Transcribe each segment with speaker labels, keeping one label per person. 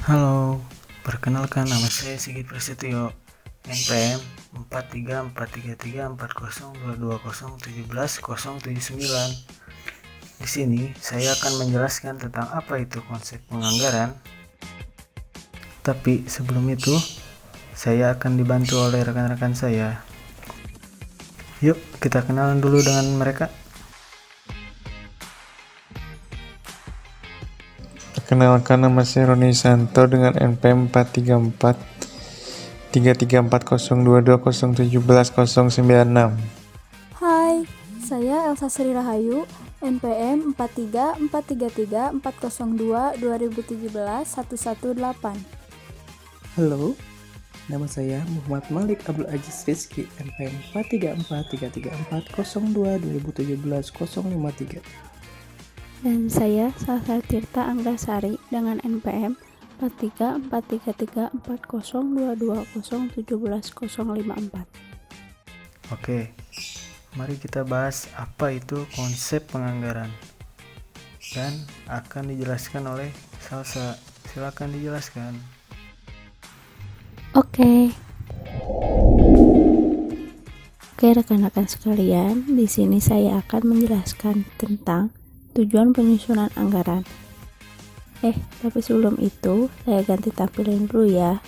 Speaker 1: Halo, perkenalkan nama saya Sigit Prasetyo, NPM 4343402207110079. Di sini saya akan menjelaskan tentang apa itu konsep penganggaran. Tapi sebelum itu, saya akan dibantu oleh rekan-rekan saya. Yuk, kita kenalan dulu dengan mereka.
Speaker 2: Perkenalkan, nama saya Roni Santo dengan NPM 43433402207110096.
Speaker 3: Hai, saya Elsa Sri Rahayu, NPM 434340220171118.
Speaker 4: Halo, nama saya Muhammad Malik Abdul Aziz Rizky, NPM 434334020171053.
Speaker 3: Dan saya Salsa Tirta Anggrasari dengan NPM 43433402220171054.
Speaker 1: Oke, mari kita bahas apa itu konsep penganggaran. Dan akan dijelaskan oleh Salsa. Silakan dijelaskan.
Speaker 3: Oke, rekan-rekan sekalian, di sini saya akan menjelaskan tentang tujuan penyusunan anggaran. Tapi sebelum itu, saya ganti tampilan dulu ya.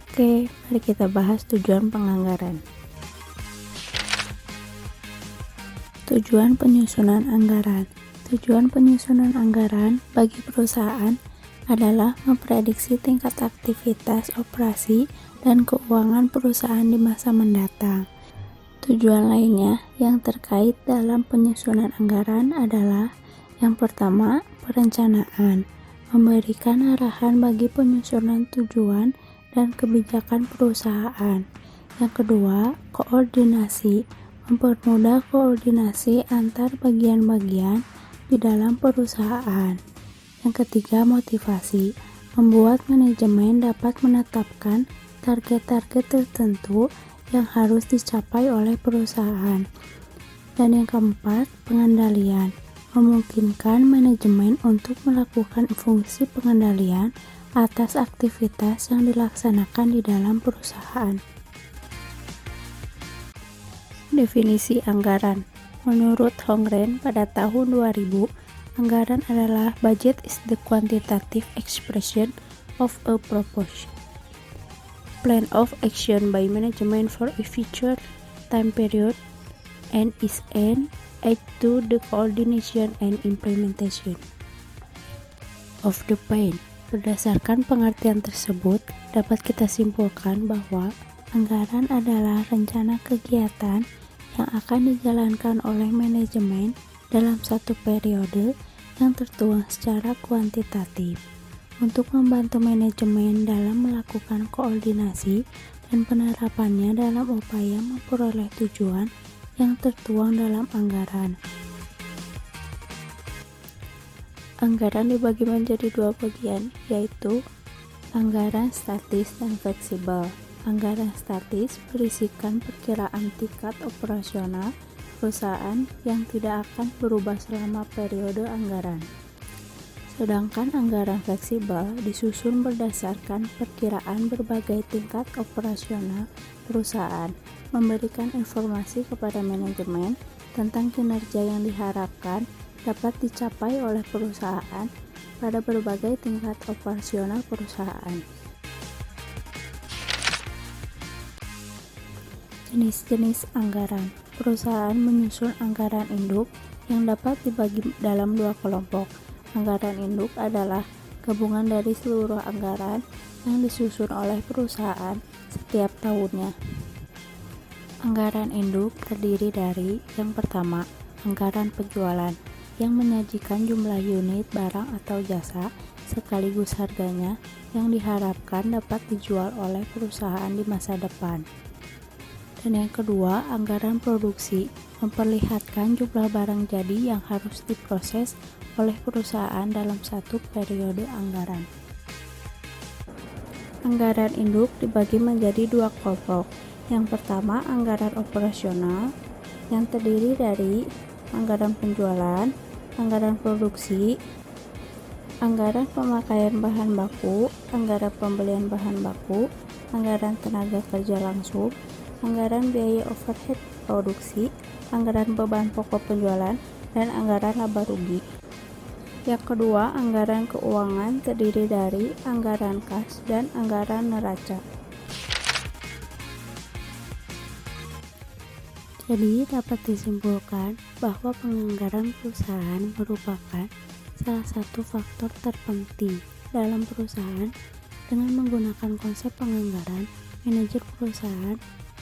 Speaker 3: Oke, mari kita bahas tujuan penganggaran. Tujuan penyusunan anggaran. Tujuan penyusunan anggaran bagi perusahaan adalah memprediksi tingkat aktivitas operasi dan keuangan perusahaan di masa mendatang. Tujuan lainnya yang terkait dalam penyusunan anggaran adalah: yang pertama, perencanaan, memberikan arahan bagi penyusunan tujuan dan kebijakan perusahaan. Yang kedua, koordinasi, mempermudah koordinasi antar bagian-bagian di dalam perusahaan. Yang ketiga, motivasi, membuat manajemen dapat menetapkan target-target tertentu yang harus dicapai oleh perusahaan. Dan yang keempat, pengendalian, memungkinkan manajemen untuk melakukan fungsi pengendalian atas aktivitas yang dilaksanakan di dalam perusahaan. Definisi anggaran. Menurut Hongren pada tahun 2000, anggaran adalah budget is the quantitative expression of a proposed plan of action by management for a future time period and is an aid to the coordination and implementation of the plan. Berdasarkan pengertian tersebut, dapat kita simpulkan bahwa anggaran adalah rencana kegiatan yang akan dijalankan oleh manajemen dalam satu periode yang tertuang secara kuantitatif untuk membantu manajemen dalam melakukan koordinasi dan penerapannya dalam upaya memperoleh tujuan yang tertuang dalam anggaran. Anggaran dibagi menjadi dua bagian, yaitu anggaran statis dan fleksibel. Anggaran statis berisikan perkiraan tingkat operasional perusahaan yang tidak akan berubah selama periode anggaran. Sedangkan anggaran fleksibel disusun berdasarkan perkiraan berbagai tingkat operasional perusahaan, memberikan informasi kepada manajemen tentang kinerja yang diharapkan dapat dicapai oleh perusahaan pada berbagai tingkat operasional perusahaan. Jenis-jenis anggaran. Perusahaan menyusun anggaran induk yang dapat dibagi dalam dua kelompok. Anggaran induk adalah gabungan dari seluruh anggaran yang disusun oleh perusahaan setiap tahunnya. Anggaran induk terdiri dari: yang pertama, anggaran penjualan, yang menyajikan jumlah unit barang atau jasa sekaligus harganya yang diharapkan dapat dijual oleh perusahaan di masa depan. Dan yang kedua, anggaran produksi, memperlihatkan jumlah barang jadi yang harus diproses oleh perusahaan dalam satu periode anggaran. Anggaran induk dibagi menjadi dua kelompok. Yang pertama, anggaran operasional, yang terdiri dari anggaran penjualan, anggaran produksi, anggaran pemakaian bahan baku, anggaran pembelian bahan baku, anggaran tenaga kerja langsung, anggaran biaya overhead produksi, anggaran beban pokok penjualan, dan anggaran laba rugi. Yang kedua, anggaran keuangan terdiri dari anggaran kas dan anggaran neraca. Jadi, dapat disimpulkan bahwa penganggaran perusahaan merupakan salah satu faktor terpenting dalam perusahaan. Dengan menggunakan konsep penganggaran, manajer perusahaan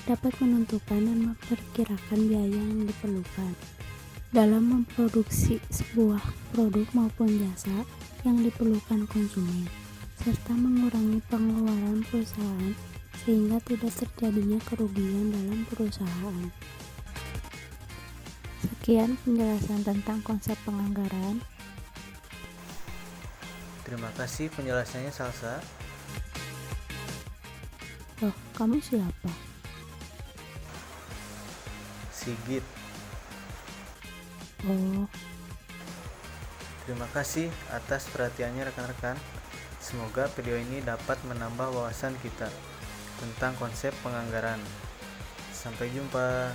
Speaker 3: dapat menentukan dan memperkirakan biaya yang diperlukan dalam memproduksi sebuah produk maupun jasa yang diperlukan konsumen, serta mengurangi pengeluaran perusahaan sehingga tidak terjadinya kerugian dalam perusahaan. Sekian penjelasan tentang konsep penganggaran.
Speaker 1: Terima kasih penjelasannya Salsa.
Speaker 3: Loh, kamu siapa?
Speaker 1: Sigit.
Speaker 3: Oh,
Speaker 1: Terima kasih atas perhatiannya rekan-rekan. Semoga video ini dapat menambah wawasan kita tentang konsep penganggaran. Sampai jumpa.